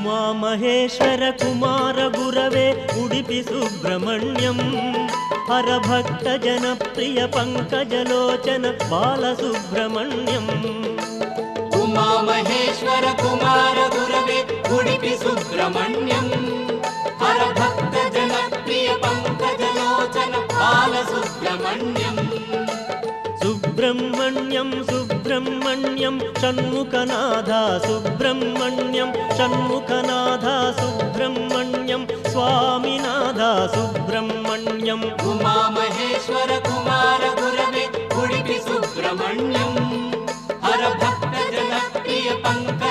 उमामहेश्वर कुमार गुरवे उडुपि सुब्रह्मण्यं हरभक्त जनप्रिय पंकजलोचन बालसुब्रह्मण्यम् उमामहेश्वर कुमार गुरवे उडुपि सुब्रह्मण्यं हरभक्त जनप्रिय पंकजलोचन बालसुब्रह्मण्यम् सुब्रह्मण्यं सुब्रह्मण्यं षण्मुखनाथा सुब्रह्मण्यं षण्मुखनाथा सुब्रह्मण्यं स्वामिनाथा सुब्रह्मण्यम् उमामहेश्वर कुमार गुरवे उडुपि सुब्रह्मण्यं हरभक्त जनप्रिय पंकज